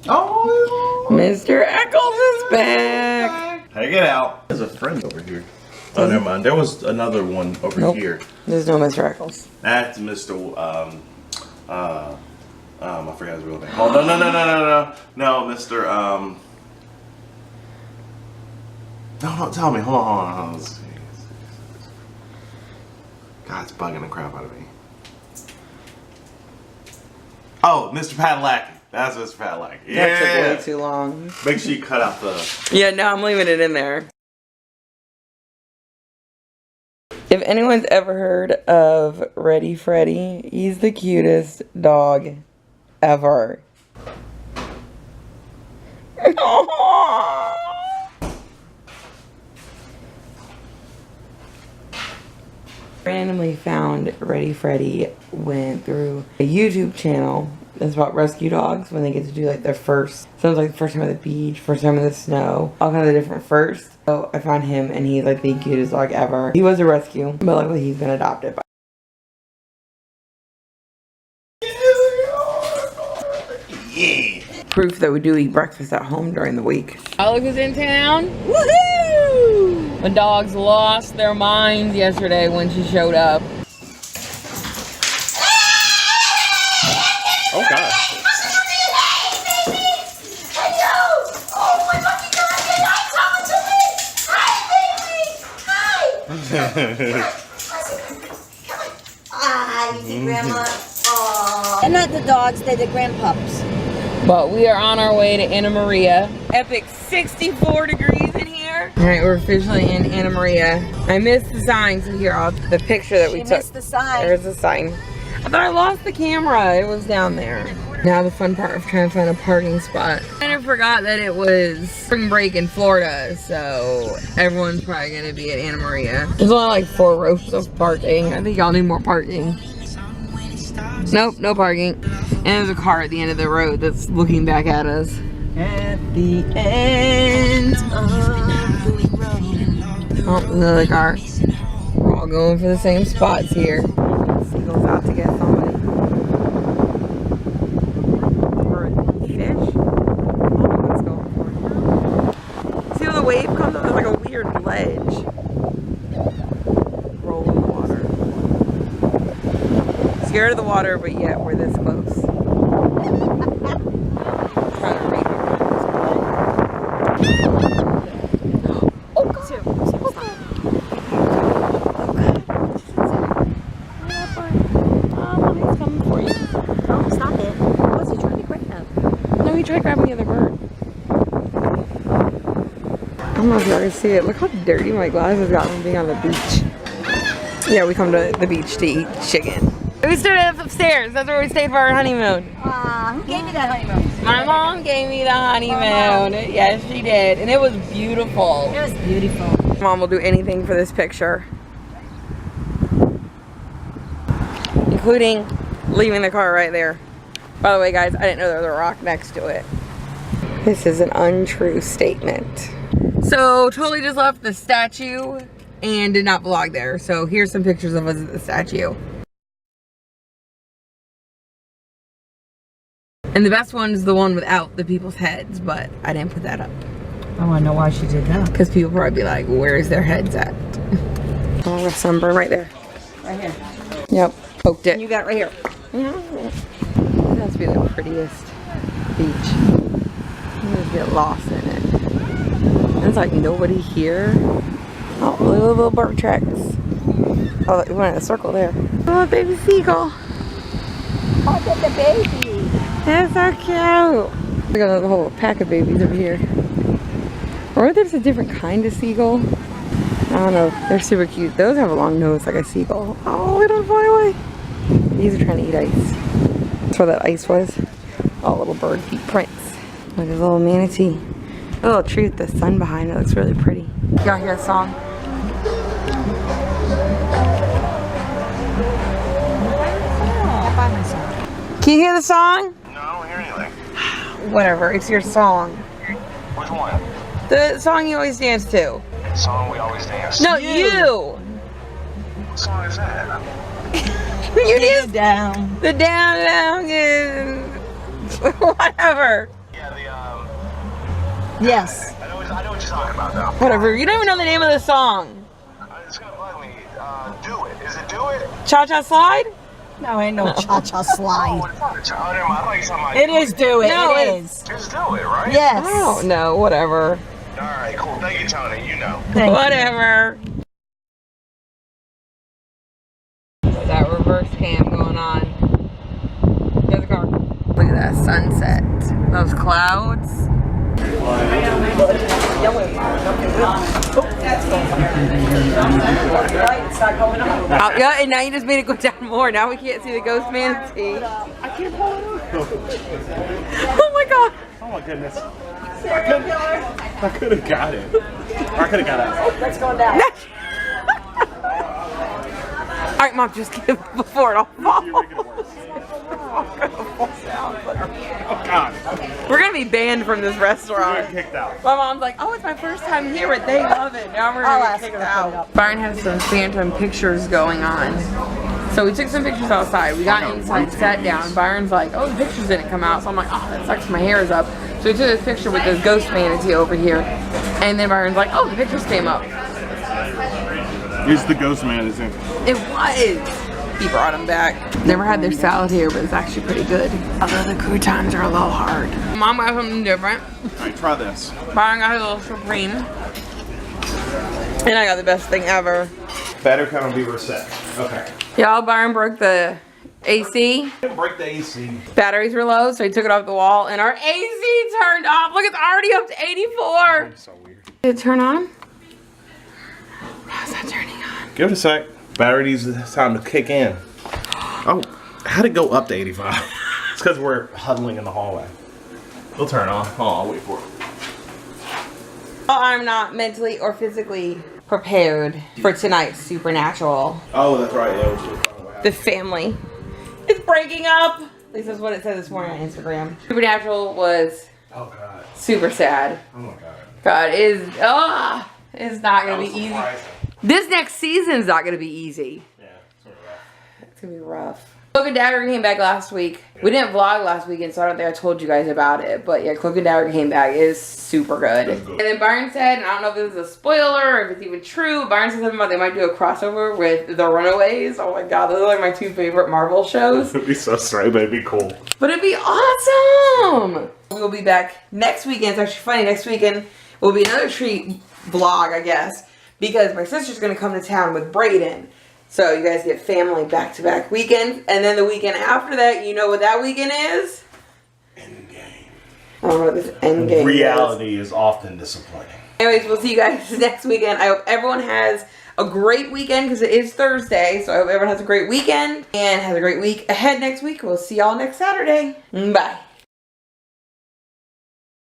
Oh, Mr. Eccles is back. Take it out. There's a friend over here. Oh, never mind. There was another one over here. There's no Mr. Eccles. That's Mr. I forgot his real name. Oh, no, Mr. No, tell me. Hold on. God, it's bugging the crap out of me. Oh, Mr. Padalecki. That's Mr. Padalecki. Yeah. That took way too long. Make sure you cut out the... Yeah, no, I'm leaving it in there. If anyone's ever heard of Ready Freddy, he's the cutest dog ever. Randomly found Ready Freddy, went through a YouTube channel that's about rescue dogs when they get to do like their first, sounds like the first time at the beach, first time in the snow, all kinds of different firsts. So I found him and he's like the cutest dog ever. He was a rescue, but luckily he's been adopted by proof that we do eat breakfast at home during the week. Alex was in town. Woohoo! The dogs lost their minds yesterday when she showed up. Oh, God. Ah, you see Grandma? Aww. They're not the dogs, they're the grandpups. But we are on our way to Anna Maria. Epic 64 degrees in here. All right, we're officially in Anna Maria. I missed the sign, so here, the picture that we took. Missed the sign. There's the sign. I thought I lost the camera. It was down there. Now the fun part of trying to find a parking spot. I kind of forgot that it was spring break in Florida, so everyone's probably gonna be at Anna Maria. There's only like 4 rows of parking. I think y'all need more parking. Nope, no parking. And there's a car at the end of the road that's looking back at us. At the end of the road. Oh, another car. We're all going for the same spots here. Seagulls out to get somebody. Or a fish? I don't know what's going for. See how the wave comes up? There's like a weird ledge. Roll in the water. Scared of the water, but yet we're this close. Trying to read it. Oh, God. He's coming for you. Oh, stop it. What's he trying to grab? No, he tried grabbing the other bird. I don't know if y'all can see it. Look how dirty my glasses got from being on the beach. Yeah, we come to the beach to eat chicken. We stayed upstairs. That's where we stayed for our honeymoon. Who gave you that honeymoon? My mom gave me the honeymoon. Yes, she did. And it was beautiful. It was beautiful. Mom will do anything for this picture. Including leaving the car right there. By the way, guys, I didn't know there was a rock next to it. This is an untrue statement. So, totally just left the statue and did not vlog there. So, here's some pictures of us at the statue. And the best one is the one without the people's heads, but I didn't put that up. I want to know why she did that. Because people probably be like, where's their heads at? Oh, a sunburn right there. Right here. Yep, poked it. And you got it right here. It has to be the prettiest beach. You just get lost in it. There's like nobody here. Oh, little bird tracks. Oh, we went in a circle there. Oh, baby seagull. Oh, look at the baby. That's so cute. We got a whole pack of babies over here. Or there's a different kind of seagull. I don't know. They're super cute. Those have a long nose like a seagull. Oh, they don't fly away. These are trying to eat ice. That's where that ice was. Oh, little bird feet prints. Look at the little manatee. A little tree with the sun behind it. Looks really pretty. Y'all hear a song? Can you hear the song? No, I don't hear anything. Whatever, it's your song. Which one? The song you always dance to. The song we always dance. No, you! What song is that? You dance down. the down, is whatever. Yeah, the Yes. I know what you're talking about though. Whatever. You don't even know the name of the song. It's gonna bug me. Do it. Is it Do It? Cha Cha Slide? No, ain't no cha-cha slide. It's not a child. Never mind. I thought you were talking about It is do it. No, it it's- is. Just do it, right? Yes. Oh, no, whatever. Alright, cool. Thank you, Tony. You know. Thank you. Whatever. That reverse cam going on. There's a car. Look at that sunset. Those clouds. Oh, yeah, and now you just made it go down more. Now we can't see the ghost manatee. I can't pull it up. Oh my god. Oh my goodness. I could have got it. I could have got it. Let's go down. All right, Mom, just get it before it all falls. You're making it worse. Oh God. We're gonna be banned from this We're restaurant. getting kicked out. My mom's like, oh, it's my first time here, but they love it. Now we're gonna ask get her kicked to put it out. up. Byron has some phantom pictures going on. So we took some pictures outside. We got inside, sat down. Byron's like, oh, the pictures didn't come out. So I'm like, oh, that sucks, my hair is up. So we took this picture with this ghost manatee over here. And then Byron's like, oh, the pictures came up. Here's the ghost man, isn't it? It was. He brought them back. Never had their salad here, but it's actually pretty good. Although the croutons are a little hard. Mom got something different. Alright, try this. Byron got his little Supreme. And I got the best thing ever. Better kind of be reset. Okay. Y'all, Byron broke the AC. Break the AC. Batteries were low, so he took it off the wall, and our AC turned off. Look, it's already up to 84. So weird. Did it turn on? How's that turning on? Give it a sec. Battery needs time to kick in. Oh, how'd it go up to 85? It's because we're huddling in the hallway. It'll turn on. Oh, I'll wait for it. Well, I'm not mentally or physically prepared for tonight's supernatural. Oh, that's right. Yeah, we'll do it. The family is breaking up. At least that's what it said this morning on Instagram. Supernatural was Oh, God. super sad. Oh, my God. God, it's not gonna be easy. This next season's not gonna be easy. Yeah, it's sort of rough. It's gonna be rough. Cloak and Dagger came back last week. We didn't vlog last weekend, so I don't think I told you guys about it. But yeah, Cloak and Dagger came back. It is super good. And then Byron said, and I don't know if this is a spoiler or if it's even true, Byron said something about they might do a crossover with The Runaways. Oh my god, those are like my two favorite Marvel shows. It'd be so straight, but it'd be cool. But it'd be awesome! We'll be back next weekend. It's actually funny. Next weekend will be another treat vlog, I guess. Because my sister's going to come to town with Brayden. So you guys get family back-to-back weekends. And then the weekend after that, you know what that weekend is? Endgame. I don't know what this endgame Reality is often disappointing. Anyways, we'll see you guys next weekend. I hope everyone has a great weekend because it is Thursday. So I hope everyone has a great weekend and has a great week ahead next week. We'll see y'all next Saturday. Bye.